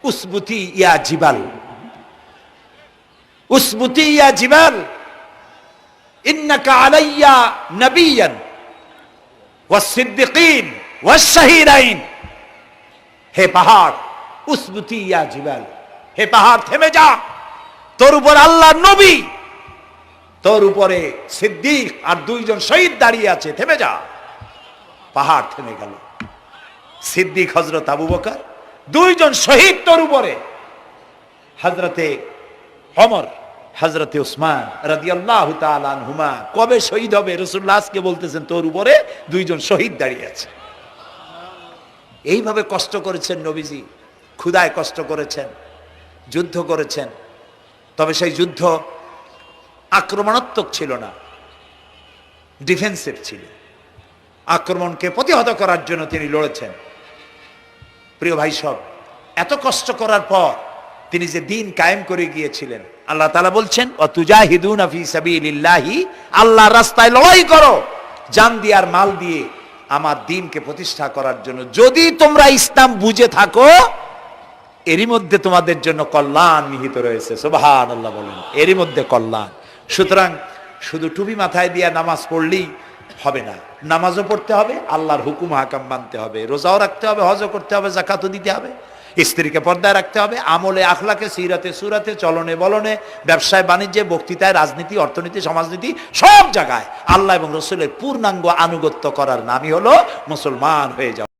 উসবুতি ইয়া জিবাল, উসবুতি ইয়া জিবাল ইন্নাকা আলাইয়া নবিয়ান ওয়াস সিদ্দিকিন ওয়াস শাহিদাইন। হে পাহাড়, উসবুতি ইয়া জিবাল, হে পাহাড় থেমে যা, তোর উপর আল্লাহর নবী, তোর উপরে সিদ্দিক আর দুইজন শহীদ দাঁড়িয়ে আছে, থেমে যা। পাহাড় থেমে গেল। সিদ্দিক হযরত আবু বকর, দুইজন শহীদ তোর উপরে, হযরতে ওমর, হযরতে উসমান রাদিয়াল্লাহু তাআলা আনহুমা। কবে শহীদ হবে রাসূলুল্লাহ আজকে বলতেছেন তোর উপরে দুইজন শহীদ দাঁড়িয়ে আছে। এইভাবে কষ্ট করেছেন নবীজি, ক্ষুধায় কষ্ট করেছেন, যুদ্ধ করেছেন। তবে সেই যুদ্ধ আক্রমণাত্মক ছিল না, ডিফেন্সিভ ছিল। আক্রমণকে প্রতিহত করার জন্য তিনি লড়েছেন। প্রিয় ভাই সব, এত কষ্ট করার পর তিনি যে দিন কায়েম করে গিয়েছিলেন, আল্লাহ তাআলা বলছেন ওয়াতুজাহিদুনা ফি সাবিলিল্লাহি, আল্লাহর রাস্তায় লড়াই করো জান দিয়ে আর মাল দিয়ে আমার দ্বীনকে প্রতিষ্ঠা করার জন্য। যদি তোমরা ইসলাম বুঝে থাকো এরই মধ্যে তোমাদের জন্য কল্যাণ নিহিত রয়েছে। সুবহানাল্লাহ বলেন, এরই মধ্যে কল্যাণ। সুতরাং শুধু টুপি মাথায় দিয়ে নামাজ পড়লেই হবে না, নামাজও পড়তে হবে, আল্লাহর হুকুম হাকাম মানতে হবে, রোজাও রাখতে হবে, হজও করতে হবে, যাকাতও দিতে হবে, স্ত্রীকে পর্দায় রাখতে হবে, আমলে আখলাকে, সিরাতে সুরাতে, চলনে বলনে, ব্যবসায় বাণিজ্যে, বক্তৃতায়, রাজনীতি, অর্থনীতি, সমাজনীতি, সব জায়গায় আল্লাহ এবং রসুলের পূর্ণাঙ্গ আনুগত্য করার নামই হলো মুসলমান হয়ে যাওয়া।